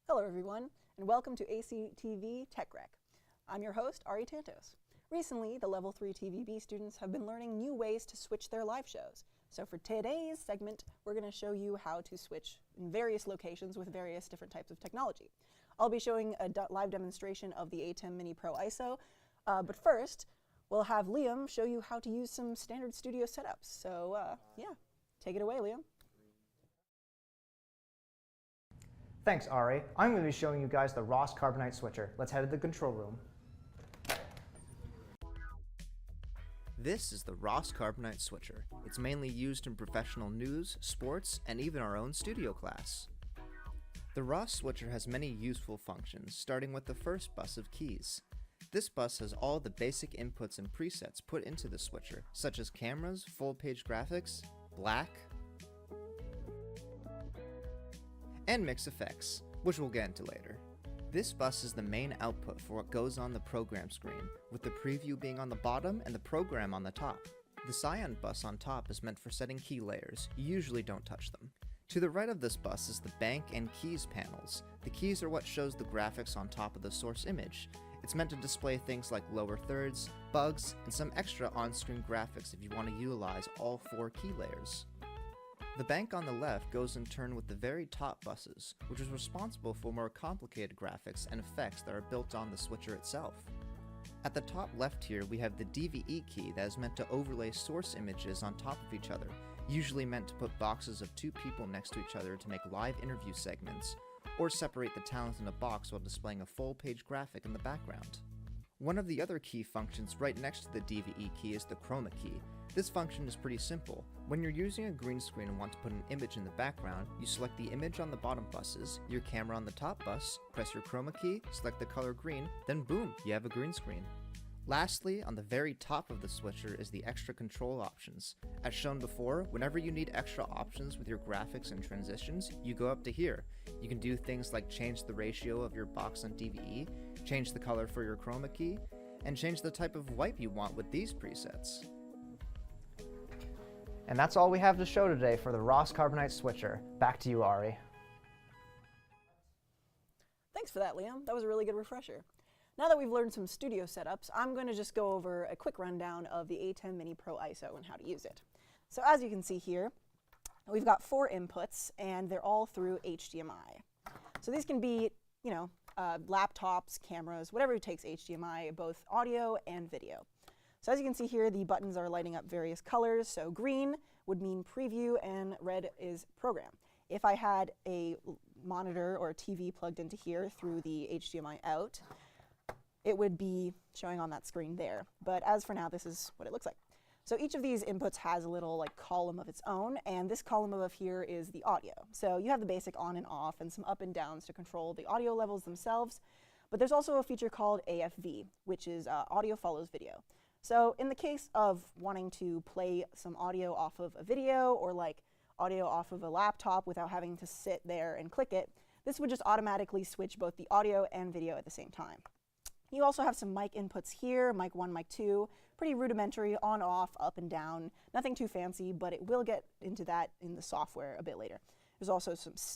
Hello everyone, and welcome to ACTV Tech Rec. I'm your host, Ari Tantos. Recently, the Level 3 TVB students have been learning new ways to switch their live shows. So for today's segment, we're going to show you how to switch in various locations with various different types of technology. I'll be showing a live demonstration of the ATEM Mini Pro ISO, but first, we'll have Liam show you how to use some standard studio setups. So yeah, take it away, Liam. Thanks, Ari. I'm going to be showing you guys the Ross Carbonite switcher. Let's head to the control room. This is the Ross Carbonite switcher. It's mainly used in professional news, sports, and even our own studio class. The Ross switcher has many useful functions, starting with the first bus of keys. This bus has all the basic inputs and presets put into the switcher, such as cameras, full-page graphics, black, and mix effects, which we'll get into later. This bus is the main output for what goes on the program screen, with the preview being on the bottom and the program on the top. The Scion bus on top is meant for setting key layers. You usually don't touch them. To the right of this bus is the bank and keys panels. The keys are what shows the graphics on top of the source image. It's meant to display things like lower thirds, bugs, and some extra on-screen graphics if you want to utilize all 4 key layers. The bank on the left goes in turn with the very top buses, which is responsible for more complicated graphics and effects that are built on the switcher itself. At the top left here, we have the DVE key that is meant to overlay source images on top of each other, usually meant to put boxes of 2 people next to each other to make live interview segments, or separate the talent in a box while displaying a full-page graphic in the background. One of the other key functions right next to the DVE key is the chroma key. This function is pretty simple. When you're using a green screen and want to put an image in the background, you select the image on the bottom buses, your camera on the top bus, press your chroma key, select the color green, then boom, you have a green screen. Lastly, on the very top of the switcher is the extra control options. As shown before, whenever you need extra options with your graphics and transitions, you go up to here. You can do things like change the ratio of your box on DVE, change the color for your chroma key, and change the type of wipe you want with these presets. And that's all we have to show today for the Ross Carbonite switcher. Back to you, Ari. Thanks for that, Liam. That was a really good refresher. Now that we've learned some studio setups, I'm going to just go over a quick rundown of the ATEM Mini Pro ISO and how to use it. So as you can see here, we've got 4 inputs, and they're all through HDMI. So these can be, laptops, cameras, whatever takes HDMI, both audio and video. So as you can see here, the buttons are lighting up various colors. So green would mean preview and red is program. If I had a monitor or a TV plugged into here through the HDMI out, it would be showing on that screen there. But as for now, this is what it looks like. So each of these inputs has a little column of its own, and this column above here is the audio. So you have the basic on and off and some up and downs to control the audio levels themselves. But there's also a feature called AFV, which is audio follows video. So in the case of wanting to play some audio off of a video or audio off of a laptop without having to sit there and click it, this would just automatically switch both the audio and video at the same time. You also have some mic inputs here, mic 1, mic 2, pretty rudimentary, on, off, up and down, nothing too fancy, but it will get into that in the software a bit later. There's also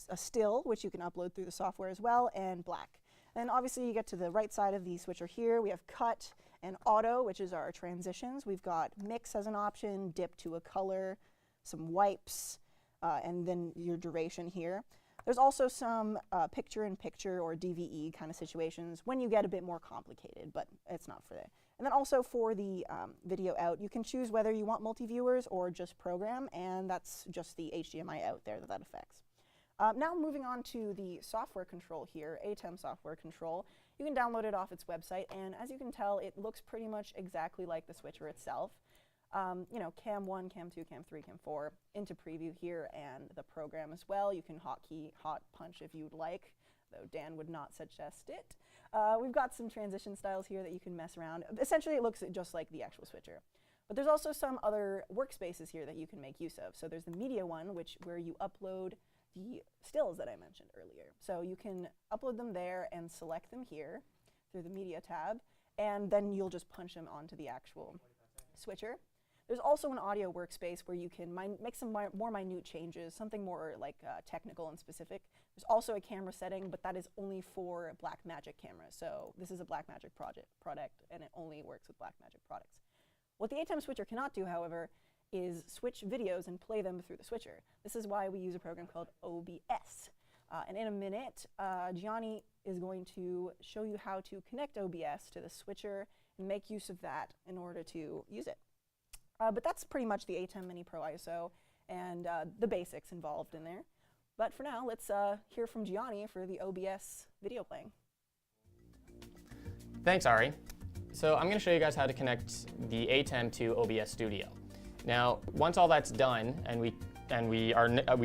a still, which you can upload through the software as well, and black. And obviously you get to the right side of the switcher here, we have cut and auto, which is our transitions. We've got mix as an option, dip to a color, some wipes, and then your duration here. There's also some picture-in-picture or DVE kind of situations when you get a bit more complicated, but it's not for that. And then also for the video out, you can choose whether you want multi-viewers or just program, and that's just the HDMI out there that affects. Now moving on to the software control here, ATEM software control. You can download it off its website, and as you can tell, it looks pretty much exactly like the switcher itself. Cam 1, Cam 2, Cam 3, Cam 4 into preview here, and the program as well. You can hotkey, hot punch if you'd like, though Dan would not suggest it. We've got some transition styles here that you can mess around. Essentially, it looks just like the actual switcher. But there's also some other workspaces here that you can make use of. So there's the media one, where you upload the stills that I mentioned earlier. So you can upload them there and select them here through the media tab, and then you'll just punch them onto the actual switcher. There's also an audio workspace where you can make some more minute changes, something more like technical and specific. There's also a camera setting, but that is only for Blackmagic cameras. So this is a Blackmagic product, and it only works with Blackmagic products. What the ATEM switcher cannot do, however, is switch videos and play them through the switcher. This is why we use a program called OBS. And in a minute, Gianni is going to show you how to connect OBS to the switcher and make use of that in order to use it. But that's pretty much the ATEM Mini Pro ISO and the basics involved in there. But for now, let's hear from Gianni for the OBS video playing. Thanks, Ari. So I'm going to show you guys how to connect the ATEM to OBS Studio. Now, once all that's done and we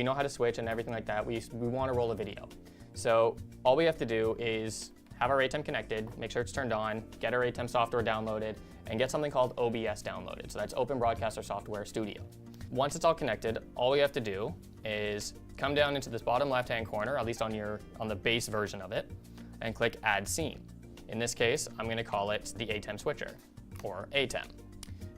know how to switch and everything like that, we want to roll a video. So all we have to do is have our ATEM connected, make sure it's turned on, get our ATEM software downloaded, and get something called OBS downloaded. So that's Open Broadcaster Software Studio. Once it's all connected, all we have to do is come down into this bottom left-hand corner, at least on the base version of it, and click Add Scene. In this case, I'm going to call it the ATEM switcher, or ATEM.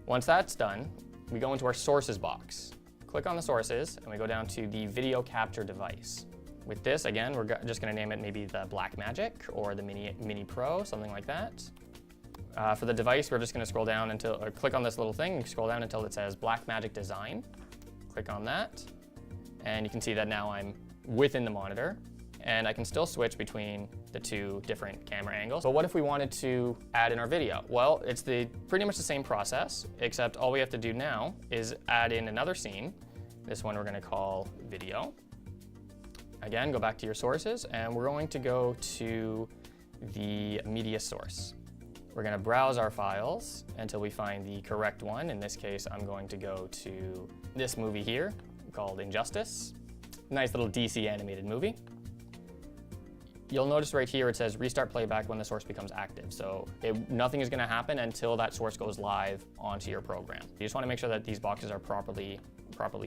Once that's done, we go into our sources box. Click on the sources, and we go down to the video capture device. With this, again, we're just going to name it maybe the Blackmagic or the Mini Pro, something like that. For the device, we're just going to scroll down or click on this little thing and scroll down until it says Blackmagic Design. Click on that, and you can see that now I'm within the monitor, and I can still switch between the two different camera angles. But what if we wanted to add in our video? Well, it's pretty much the same process, except all we have to do now is add in another scene. This one we're going to call video. Again, go back to your sources, and we're going to go to the media source. We're going to browse our files until we find the correct one. In this case, I'm going to go to this movie here called Injustice. Nice little DC animated movie. You'll notice right here it says restart playback when the source becomes active. So nothing is going to happen until that source goes live onto your program. You just want to make sure that these boxes are properly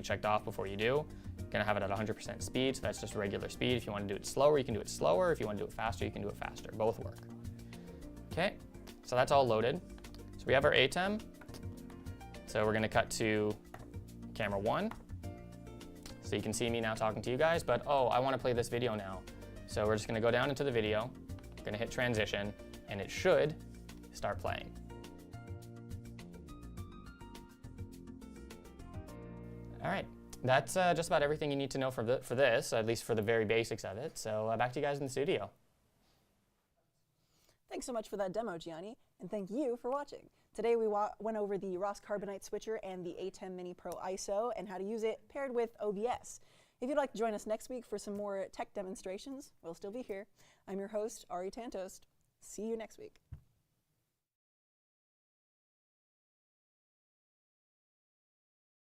checked off before you do. You're going to have it at 100% speed, so that's just regular speed. If you want to do it slower, you can do it slower. If you want to do it faster, you can do it faster. Both work. Okay, so that's all loaded. So we have our ATEM. So we're going to cut to camera 1. So you can see me now talking to you guys, but oh, I want to play this video now. So we're just going to go down into the video, going to hit transition, and it should start playing. All right, that's just about everything you need to know for this, at least for the very basics of it. So back to you guys in the studio. Thanks so much for that demo, Gianni, and thank you for watching. Today we went over the Ross Carbonite switcher and the ATEM Mini Pro ISO and how to use it paired with OBS. If you'd like to join us next week for some more tech demonstrations, we'll still be here. I'm your host, Ari Tantost. See you next week.